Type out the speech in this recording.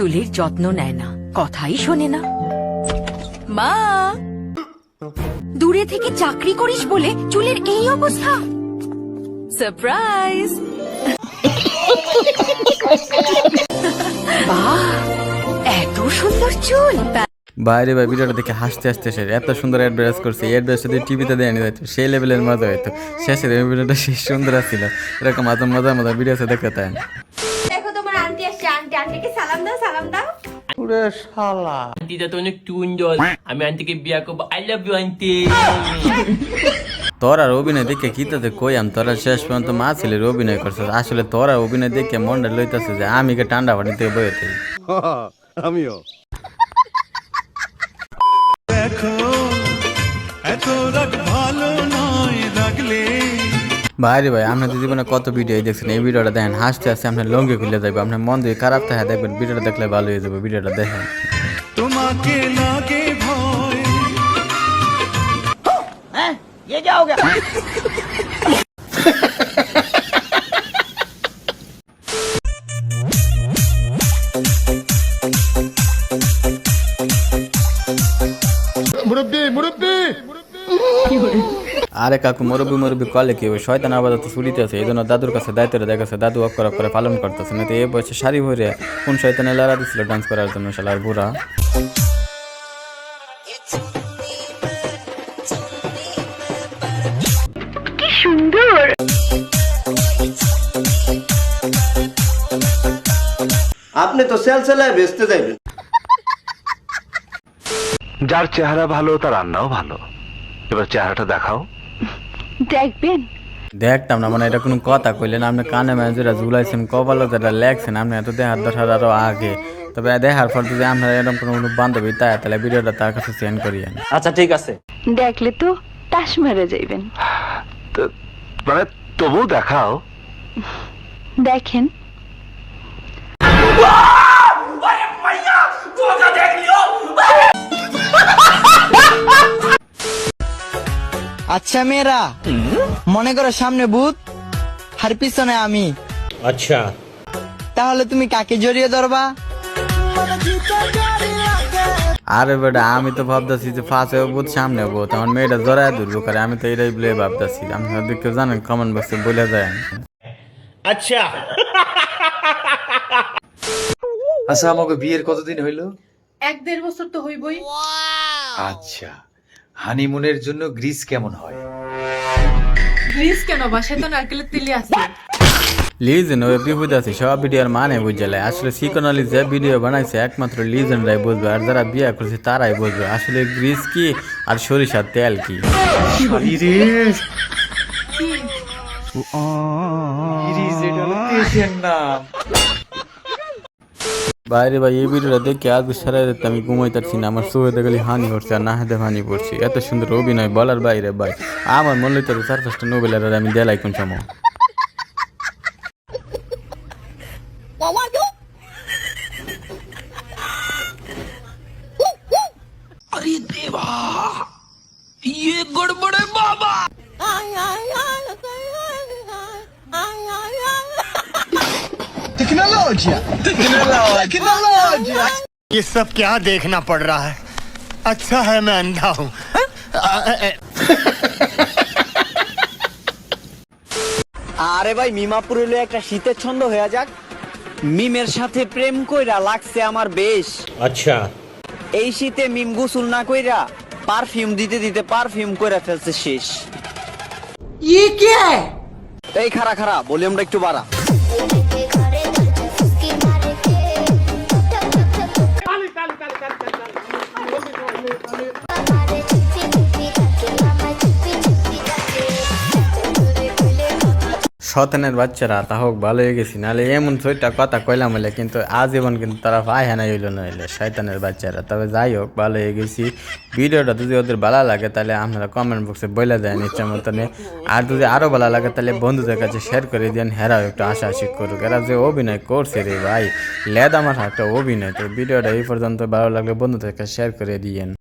চুলের যত্ন নেয় না, কথাই শোনে না। মা, দূরে থেকে চাকরি করিস বলে চুলের এই অবস্থা। সারপ্রাইজ! বাহ, এত সুন্দর চুল। বাইরে ভাই ভিডিওটা দেখে হাসতে হাসতে সে এত সুন্দর অ্যাডভার্টাইজ করছে, এই অ্যাডভার্টাইজ যদি টিভিতে দেয়নি যাইতো সেই লেভেলের মজা হইতো। শেষে ভিডিওটা শেষ সুন্দর ছিল, এরকম এত মজার মজার ভিডিও আছে দেখতে তাই। দেখো তোমার আন্টি আসছে, আন্টিকে সালাম দাও, সালাম দাও। পুরে শালা আন্টিটা তো অনেক সুন্দর, আমি আন্টিকে বিয়া করবো। I love you aunty. তোর আর অভিনয় দেখে কি তাতে কইয়াম, তোরা শেষ পর্যন্ত মা ছেলের অভিনয় করছে। আসলে তোর আর অভিনয় দেখে মনটা লইতেছে যে আমি কে ঠান্ডা পানি থেকে বইতে। আমিও ভাই রে ভাই, আপনার জীবনে কত ভিডিও দেখছেন, এই ভিডিওটা দেখেন হাসতে হাসতে আপনার লঙ্গে খুলে যাবে। আপনার মন দিয়ে খারাপ থাকে দেখবেন, ভিডিওটা দেখলে ভালো হয়ে যাবে। ভিডিওটা দেখেন। তোমাকে লাগে ভয় ये क्या हो गया? আরে কাকু, মুরব্বী মুরব্বী কলে কি শয়তান আপাতত ছুটিতে আছে, এই জন্য দাদুর কাছে দায়িত্বটা দেখাচ্ছে। দাদু অক্ষর অক্ষরে পালন করতেছে না। তো এই বয়সে শাড়ি ভরে কোন শয়তানে লড়া দিচ্ছিল ডান্স করার জন্য, শালার বুড়া। কি সুন্দর! আপনি তো সেলসেলায় বেচতে যাইবেন। যার চেহারা ভালো তার রান্নাও ভালো। এবার চেহারাটা দেখাও। দেখবেন? দেখতাম না, মানে এটা কোনো কথা কইলেন আপনি, কানে মেজুরা ঝুলাইছেন, কপালও যেটা লেখছেন আপনি, এত দেখার দশার আরো আগে। তবে দেখার পর যদি আপনার এরকম কোনো বান্ধবী তাই, তাহলে ভিডিওটা তার কাছে সেন্ড করিয়েন। আচ্ছা ঠিক আছে। দেখলে তো টাস মেরে যাইবেন। মানে তবু দেখাও। দেখেন। আচ্ছা মেয়েরা, মনে করো সামনে ভূত আর পিছনে আমি। আচ্ছা, তাহলে তুমি কাকে জড়িয়ে ধরবা? আরে বেটা, আমি তো ভাবতেছি যে ফাঁসে বোধ সামনে বোধ আমার মেয়েটা জড়ায় ধরবো করে, আমি তো এটাই বলে ভাবতেছি। আপনাদের কেউ জানেন কমেন্ট বক্সে বলে যায়। আচ্ছা। আচ্ছা, আমাকে বিয়ের কতদিন হইলো? 1-1.5 বছর তো হইবই। আচ্ছা, হানিমুনের জন্য গ্রিস কেমন হয়? গ্রিস কেন? বাসায় তো নারকেলের তেলই আছে। লিজেন ওই বিপদ আছে, সব ভিডিওর মানে বুঝলে। আসলে সিকোনালি যে ভিডিও বানাইছে একমাত্র লিজেনরাই বুঝবে, আর যারা বিয়ে করছে তারাই বুঝবে আসলে গ্রিস কি আর সরিষার তেল কি। বাইরে ভাই, এই ভিডিওটা দেখে আজ সারা রাত আমি ঘুমাইতেছি না, আমার চোখে দেখলে হানি হচ্ছে আর না হাতে হানি পড়ছি। এত সুন্দর অভিনয় বলার বাইরে ভাই, আমার মনে হইতে 4-5টা নোবেলের আমি দেলাই কোন সময়। अरे देवा, ये गड़बड़ है बाबा। ये सब क्या देखना पड़ रहा है? अच्छा है मैं अंधा हूँ। আরে ভাই, মিমাপুর হলো একটা শীতের ছন্দ হয়ে যাক। মিমের সাথে প্রেম কইরা লাগছে আমার বেশ। अच्छा, এই শীতে মিম গোসল না কইরা পারফিউম দিতে দিতে পারফিউম কইরা ফেলছে শেষ। এই খারা খারা, ভলিউমটা একটু বাড়া। শতানের বাচ্চারা তা হোক ভালো হয়ে গেছি, নাহলে এমন ছয়টা কথা কইলাম হইলে কিন্তু আজীবন কিন্তু তারা পায় হ্যাঁ হইল না হইলে শয়তানের বাচ্চারা। তবে যাই হোক, ভালো হয়ে গেছি। ভিডিওটা যদি ওদের ভালো লাগে তাহলে আপনারা কমেন্ট বক্সে বলে দেন ইচ্ছা মতনে, আর যদি আরও ভালো লাগে তাহলে বন্ধুদের কাছে শেয়ার করে দেন, হেরাও একটু আশা করুক। এরা যে অভিনয় করছে রে ভাই, লেদ আমার একটা অভিনয়। তো ভিডিওটা এই পর্যন্ত ভালো লাগলে বন্ধুদের কাছে শেয়ার করে দিয়েন।